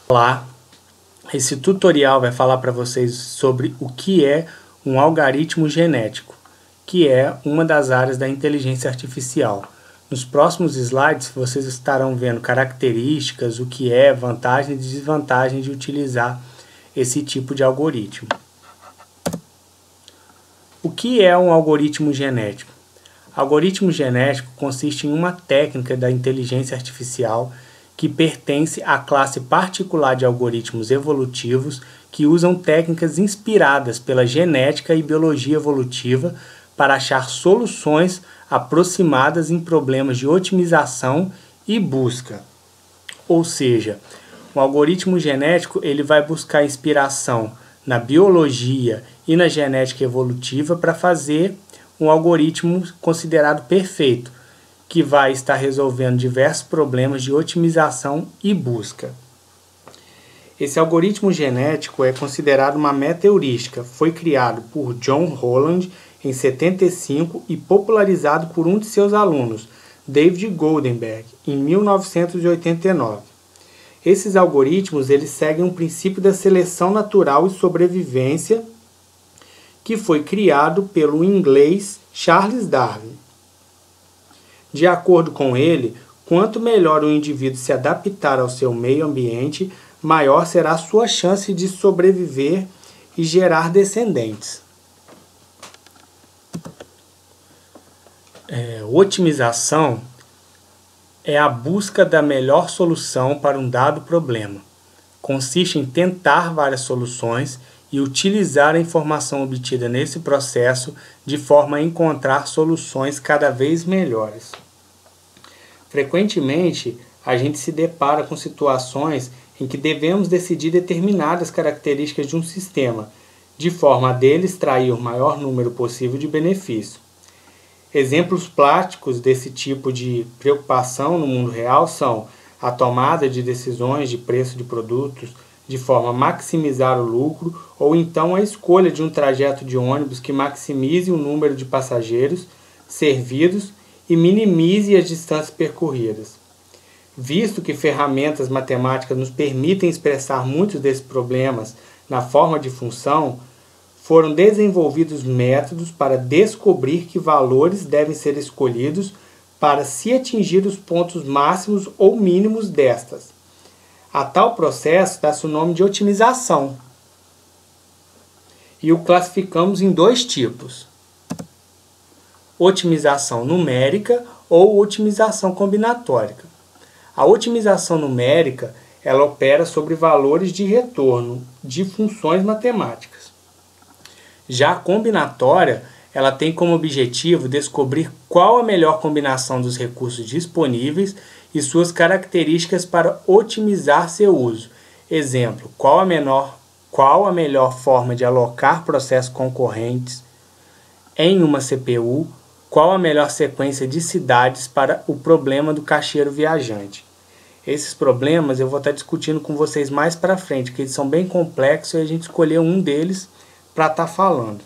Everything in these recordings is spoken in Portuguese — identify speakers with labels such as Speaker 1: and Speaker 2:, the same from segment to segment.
Speaker 1: Olá, esse tutorial vai falar para vocês sobre o que é um algoritmo genético, que é uma das áreas da inteligência artificial. Nos próximos slides vocês estarão vendo características, o que é, vantagem e desvantagem de utilizar esse tipo de algoritmo. O que é um algoritmo genético? Algoritmo genético consiste em uma técnica da inteligência artificial que pertence à classe particular de algoritmos evolutivos que usam técnicas inspiradas pela genética e biologia evolutiva para achar soluções aproximadas em problemas de otimização e busca. Ou seja, o algoritmo genético ele vai buscar inspiração na biologia e na genética evolutiva para fazer um algoritmo considerado perfeito, que vai estar resolvendo diversos problemas de otimização e busca. Esse algoritmo genético é considerado uma meta heurística. Foi criado por John Holland em 75 e popularizado por um de seus alunos, David Goldenberg, em 1989. Esses algoritmos eles seguem um princípio da seleção natural e sobrevivência que foi criado pelo inglês Charles Darwin. De acordo com ele, quanto melhor o indivíduo se adaptar ao seu meio ambiente, maior será a sua chance de sobreviver e gerar descendentes. Otimização é a busca da melhor solução para um dado problema. Consiste em tentar várias soluções e utilizar a informação obtida nesse processo de forma a encontrar soluções cada vez melhores. Frequentemente, a gente se depara com situações em que devemos decidir determinadas características de um sistema, de forma a dele extrair o maior número possível de benefícios. Exemplos práticos desse tipo de preocupação no mundo real são a tomada de decisões de preço de produtos de forma a maximizar o lucro ou então a escolha de um trajeto de ônibus que maximize o número de passageiros servidos e minimize as distâncias percorridas. Visto que ferramentas matemáticas nos permitem expressar muitos desses problemas na forma de função, foram desenvolvidos métodos para descobrir que valores devem ser escolhidos para se atingir os pontos máximos ou mínimos destas. A tal processo dá-se o nome de otimização. E o classificamos em dois tipos: otimização numérica ou otimização combinatórica. A otimização numérica ela opera sobre valores de retorno de funções matemáticas. Já a combinatória ela tem como objetivo descobrir qual a melhor combinação dos recursos disponíveis e suas características para otimizar seu uso. Exemplo, qual a melhor forma de alocar processos concorrentes em uma CPU, qual a melhor sequência de cidades para o problema do caixeiro viajante. Esses problemas eu vou estar discutindo com vocês mais para frente, porque eles são bem complexos e a gente escolheu um deles para estar falando.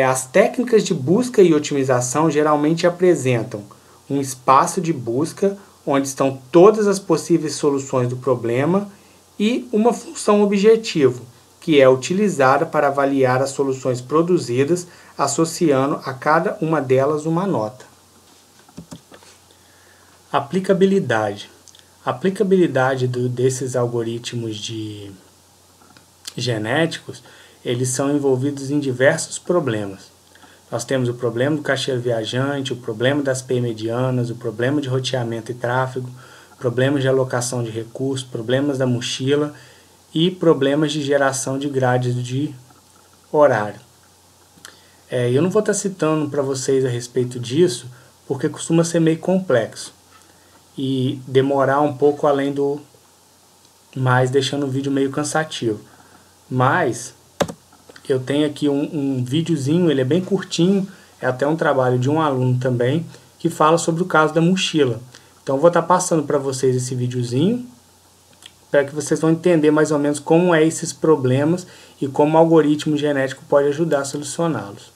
Speaker 1: As técnicas de busca e otimização geralmente apresentam um espaço de busca onde estão todas as possíveis soluções do problema e uma função objetivo, que é utilizada para avaliar as soluções produzidas, associando a cada uma delas uma nota. Aplicabilidade. A aplicabilidade desses algoritmos genéticos, eles são envolvidos em diversos problemas. Nós temos o problema do caixeiro viajante, o problema das P-medianas, o problema de roteamento e tráfego, problemas de alocação de recursos, problemas da mochila e problemas de geração de grades de horário. Eu não vou estar citando para vocês a respeito disso, porque costuma ser meio complexo e demorar um pouco além do mais, deixando o vídeo meio cansativo. Mas eu tenho aqui um videozinho, ele é bem curtinho, é até um trabalho de um aluno também, que fala sobre o caso da mochila. Então eu vou estar passando para vocês esse videozinho, para que vocês vão entender mais ou menos como é esses problemas e como o algoritmo genético pode ajudar a solucioná-los.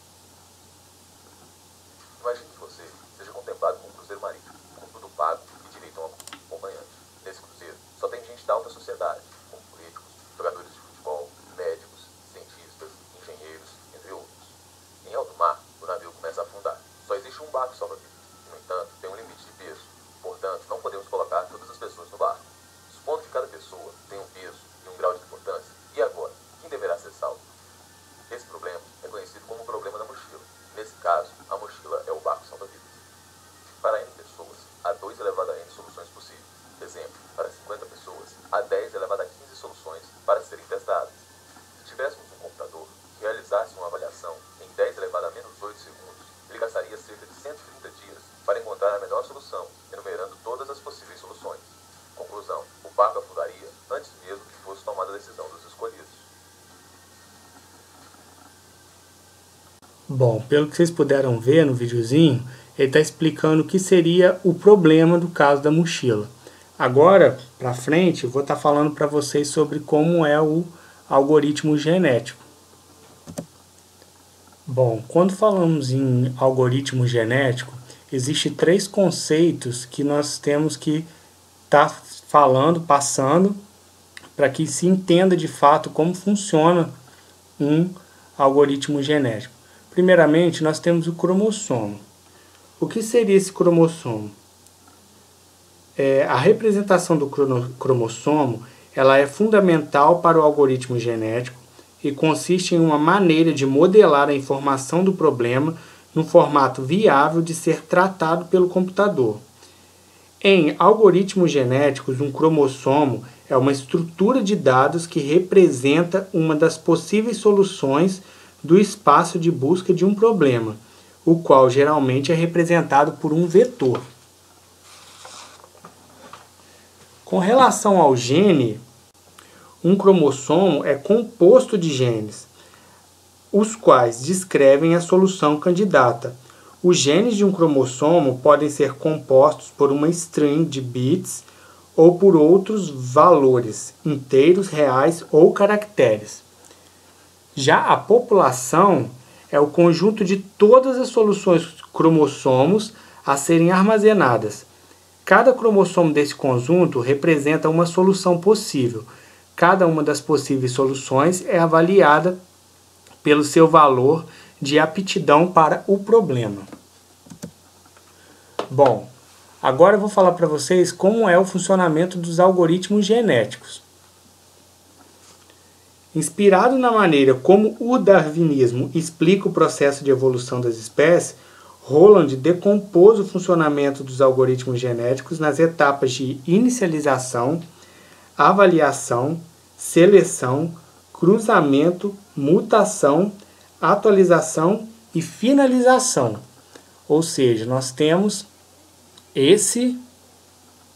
Speaker 2: Imagine que você seja contemplado com um cruzeiro marítimo, com tudo pago e direito a um acompanhante. Nesse cruzeiro, só tem da alta sociedade, como políticos, jogadores de futebol, médicos, cientistas, engenheiros, entre outros. Em alto mar, o navio começa a afundar. Só existe um barco salva-vidas. No entanto, tem um limite de peso. Portanto, não podemos colocar todas as pessoas no barco. Supondo que cada pessoa tem um peso e um grau de importância, e agora, quem deverá ser salvo? Esse problema é conhecido como o problema da mochila. Nesse caso, a mochila é o barco salva-vidas. Para N pessoas, há 2 elevado a N soluções possíveis. Exemplo, para 50 pessoas, há 10 elevado a 15 soluções para serem testadas. Se tivéssemos um computador que realizasse uma avaliação em 10 elevado a menos 8 segundos, ele gastaria cerca de 130 dias para encontrar a melhor solução, enumerando todas as possíveis soluções. Conclusão, o barco afundaria antes mesmo que fosse tomada a decisão dos escolhidos.
Speaker 1: Bom, pelo que vocês puderam ver no videozinho, ele está explicando o que seria o problema do caso da mochila. Agora, para frente, eu vou estar falando para vocês sobre como é o algoritmo genético. Bom, quando falamos em algoritmo genético, existem 3 conceitos que nós temos que estar passando, para que se entenda de fato como funciona um algoritmo genético. Primeiramente, nós temos o cromossomo. O que seria esse cromossomo? A representação do cromossomo ela é fundamental para o algoritmo genético e consiste em uma maneira de modelar a informação do problema num formato viável de ser tratado pelo computador. Em algoritmos genéticos, um cromossomo é uma estrutura de dados que representa uma das possíveis soluções do espaço de busca de um problema, o qual geralmente é representado por um vetor. Com relação ao gene, um cromossomo é composto de genes, os quais descrevem a solução candidata. Os genes de um cromossomo podem ser compostos por uma string de bits ou por outros valores, inteiros, reais ou caracteres. Já a população é o conjunto de todas as soluções cromossomos a serem armazenadas. Cada cromossomo desse conjunto representa uma solução possível. Cada uma das possíveis soluções é avaliada pelo seu valor de aptidão para o problema. Bom, agora eu vou falar para vocês como é o funcionamento dos algoritmos genéticos. Inspirado na maneira como o darwinismo explica o processo de evolução das espécies, Rowland decompôs o funcionamento dos algoritmos genéticos nas etapas de inicialização, avaliação, seleção, cruzamento, mutação, atualização e finalização. Ou seja, nós temos esse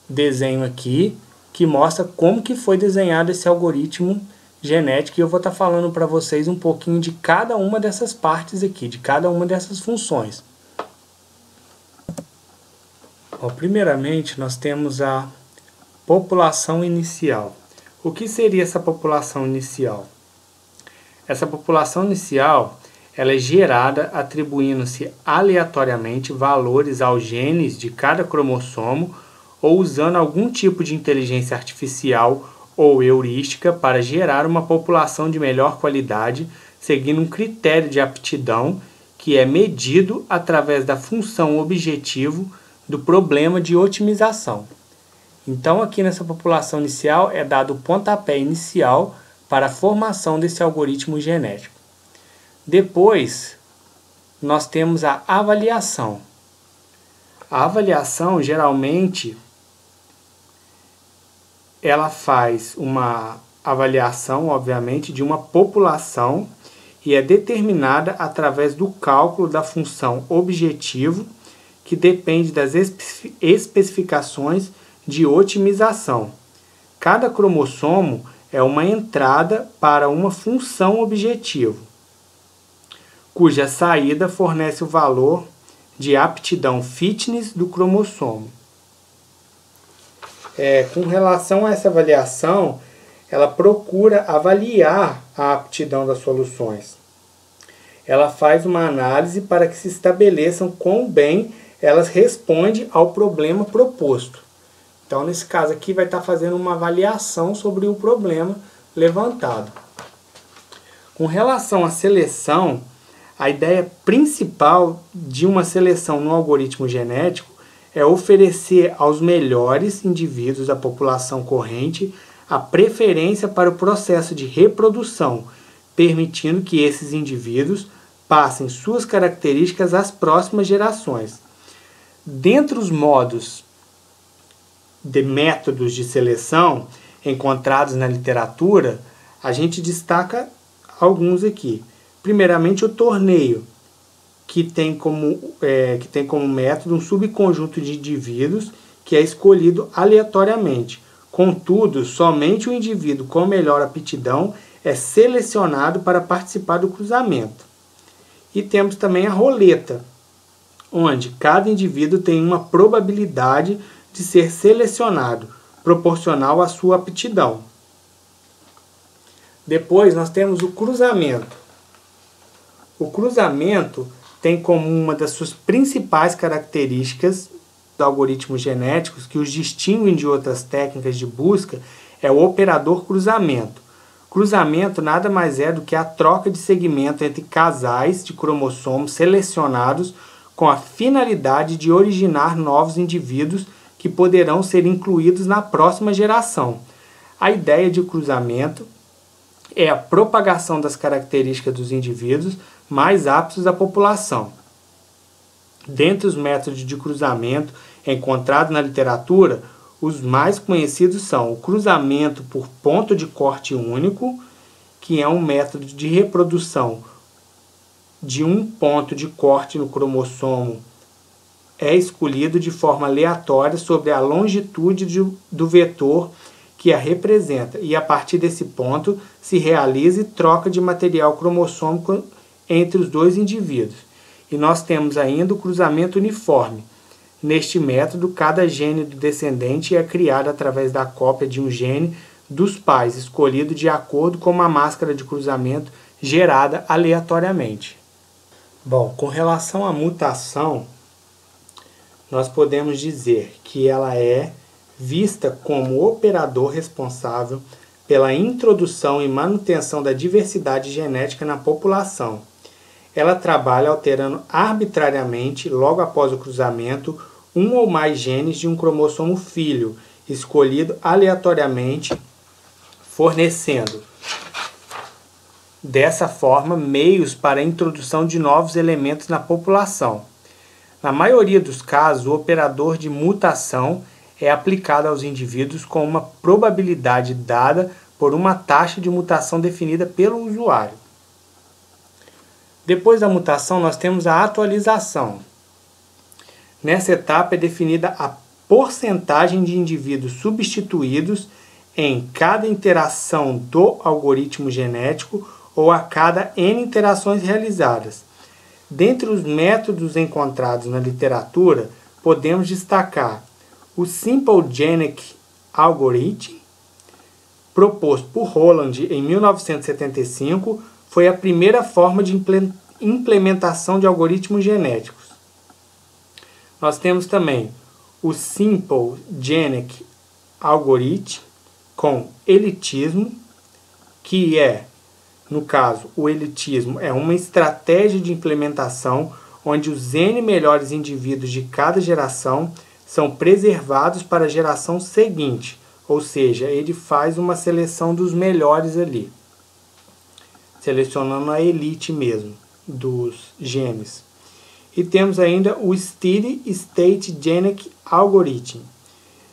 Speaker 1: desenho aqui que mostra como que foi desenhado esse algoritmo genético, e eu vou estar falando para vocês um pouquinho de cada uma dessas partes aqui, de cada uma dessas funções. Primeiramente, nós temos a população inicial. O que seria essa população inicial? Essa população inicial ela é gerada atribuindo-se aleatoriamente valores aos genes de cada cromossomo ou usando algum tipo de inteligência artificial ou heurística para gerar uma população de melhor qualidade, seguindo um critério de aptidão que é medido através da função objetivo do problema de otimização. Então, aqui nessa população inicial é dado o pontapé inicial para a formação desse algoritmo genético. Depois, nós temos a avaliação. A avaliação, geralmente, ela faz uma avaliação, obviamente, de uma população e é determinada através do cálculo da função objetivo, que depende das especificações de otimização. Cada cromossomo é uma entrada para uma função objetivo, cuja saída fornece o valor de aptidão fitness do cromossomo. Com relação a essa avaliação, ela procura avaliar a aptidão das soluções. Ela faz uma análise para que se estabeleçam quão bem elas respondem ao problema proposto. Então, nesse caso aqui, vai estar fazendo uma avaliação sobre o problema levantado. Com relação à seleção, a ideia principal de uma seleção no algoritmo genético é oferecer aos melhores indivíduos da população corrente a preferência para o processo de reprodução, permitindo que esses indivíduos passem suas características às próximas gerações. Dentre os modos de métodos de seleção encontrados na literatura, a gente destaca alguns aqui. Primeiramente, o torneio, que tem como método um subconjunto de indivíduos que é escolhido aleatoriamente. Contudo, somente o indivíduo com melhor aptidão é selecionado para participar do cruzamento. E temos também a roleta, onde cada indivíduo tem uma probabilidade de ser selecionado, proporcional à sua aptidão. Depois nós temos o cruzamento. O cruzamento tem como uma das suas principais características dos algoritmos genéticos que os distinguem de outras técnicas de busca é o operador cruzamento. Cruzamento nada mais é do que a troca de segmento entre casais de cromossomos selecionados com a finalidade de originar novos indivíduos que poderão ser incluídos na próxima geração. A ideia de cruzamento é a propagação das características dos indivíduos mais aptos à população. Dentre os métodos de cruzamento encontrados na literatura, os mais conhecidos são o cruzamento por ponto de corte único, que é um método de reprodução de um ponto de corte no cromossomo é escolhido de forma aleatória sobre a longitude do vetor que a representa, e a partir desse ponto se realiza troca de material cromossômico entre os dois indivíduos. E nós temos ainda o cruzamento uniforme. Neste método, cada gene do descendente é criado através da cópia de um gene dos pais, escolhido de acordo com uma máscara de cruzamento gerada aleatoriamente. Bom, com relação à mutação, nós podemos dizer que ela é vista como o operador responsável pela introdução e manutenção da diversidade genética na população. Ela trabalha alterando arbitrariamente, logo após o cruzamento, um ou mais genes de um cromossomo filho, escolhido aleatoriamente, fornecendo, dessa forma, meios para a introdução de novos elementos na população. Na maioria dos casos, o operador de mutação é aplicado aos indivíduos com uma probabilidade dada por uma taxa de mutação definida pelo usuário. Depois da mutação, nós temos a atualização. Nessa etapa é definida a porcentagem de indivíduos substituídos em cada interação do algoritmo genético ou a cada N interações realizadas. Dentre os métodos encontrados na literatura, podemos destacar o Simple Genetic Algorithm, proposto por Holland em 1975, foi a primeira forma de implementação de algoritmos genéticos. Nós temos também o Simple Genetic Algorithm com elitismo, que é, no caso, o elitismo é uma estratégia de implementação onde os N melhores indivíduos de cada geração são preservados para a geração seguinte, ou seja, ele faz uma seleção dos melhores ali, selecionando a elite mesmo dos genes. E temos ainda o Steady State Genetic Algorithm.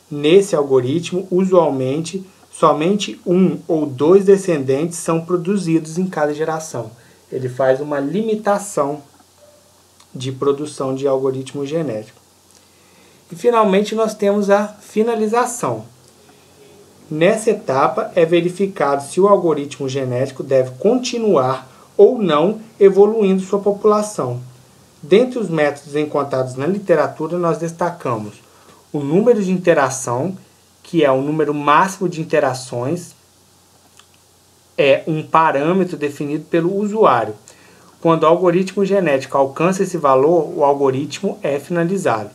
Speaker 1: Nesse algoritmo, usualmente, somente um ou dois descendentes são produzidos em cada geração. Ele faz uma limitação de produção de algoritmo genético. E finalmente nós temos a finalização. Nessa etapa é verificado se o algoritmo genético deve continuar ou não evoluindo sua população. Dentre os métodos encontrados na literatura, nós destacamos o número de interação, que é o número máximo de interações, é um parâmetro definido pelo usuário. Quando o algoritmo genético alcança esse valor, o algoritmo é finalizado.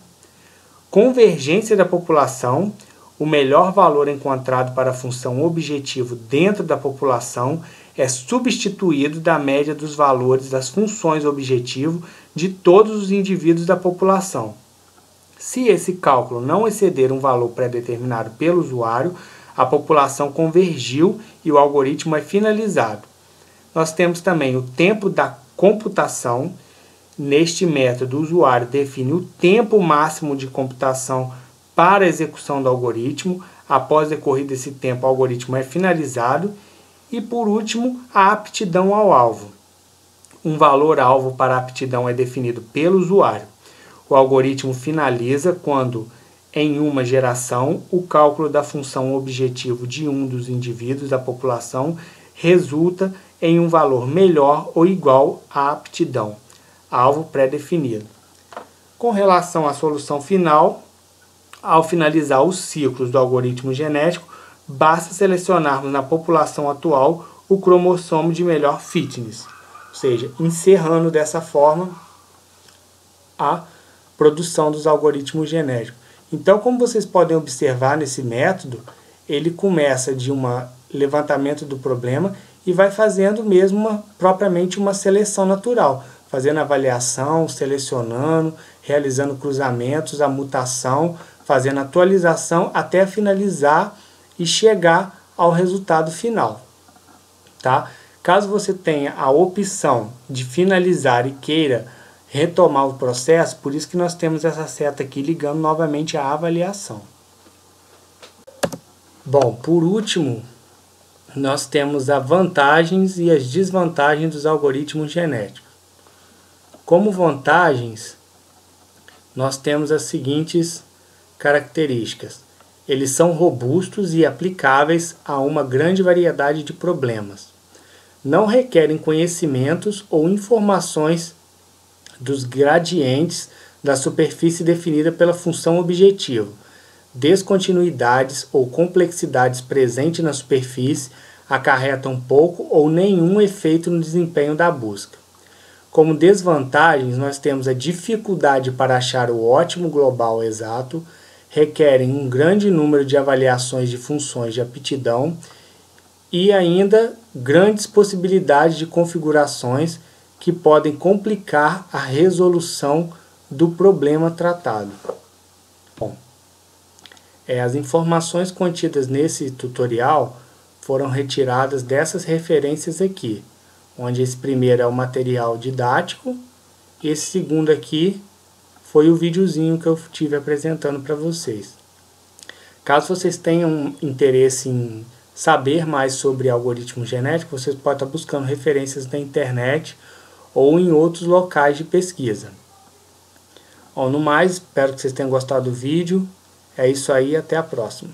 Speaker 1: Convergência da população, o melhor valor encontrado para a função objetivo dentro da população é substituído da média dos valores das funções objetivo de todos os indivíduos da população. Se esse cálculo não exceder um valor pré-determinado pelo usuário, a população convergiu e o algoritmo é finalizado. Nós temos também o tempo da computação. Neste método, o usuário define o tempo máximo de computação para a execução do algoritmo. Após decorrido esse tempo, o algoritmo é finalizado. E, por último, a aptidão ao alvo. Um valor-alvo para a aptidão é definido pelo usuário. O algoritmo finaliza quando, em uma geração, o cálculo da função objetivo de um dos indivíduos da população resulta em um valor melhor ou igual à aptidão, alvo pré-definido. Com relação à solução final, ao finalizar os ciclos do algoritmo genético, basta selecionarmos na população atual o cromossomo de melhor fitness, ou seja, encerrando dessa forma a produção dos algoritmos genéticos. Então, como vocês podem observar nesse método, ele começa de um levantamento do problema e vai fazendo mesmo propriamente uma seleção natural, fazendo avaliação, selecionando, realizando cruzamentos, a mutação, fazendo atualização até finalizar e chegar ao resultado final. Tá? Caso você tenha a opção de finalizar e queira retomar o processo, por isso que nós temos essa seta aqui ligando novamente à avaliação. Bom, por último, nós temos as vantagens e as desvantagens dos algoritmos genéticos. Como vantagens, nós temos as seguintes características. Eles são robustos e aplicáveis a uma grande variedade de problemas. Não requerem conhecimentos ou informações dos gradientes da superfície definida pela função objetivo. Descontinuidades ou complexidades presentes na superfície acarretam pouco ou nenhum efeito no desempenho da busca. Como desvantagens, nós temos a dificuldade para achar o ótimo global exato, requerem um grande número de avaliações de funções de aptidão e ainda grandes possibilidades de configurações que podem complicar a resolução do problema tratado. Bom, as informações contidas nesse tutorial foram retiradas dessas referências aqui, onde esse primeiro é o material didático, esse segundo aqui foi o videozinho que eu tive apresentando para vocês. Caso vocês tenham interesse em saber mais sobre algoritmo genético, vocês podem estar buscando referências na internet ou em outros locais de pesquisa. Bom, no mais, espero que vocês tenham gostado do vídeo. É isso aí, até a próxima.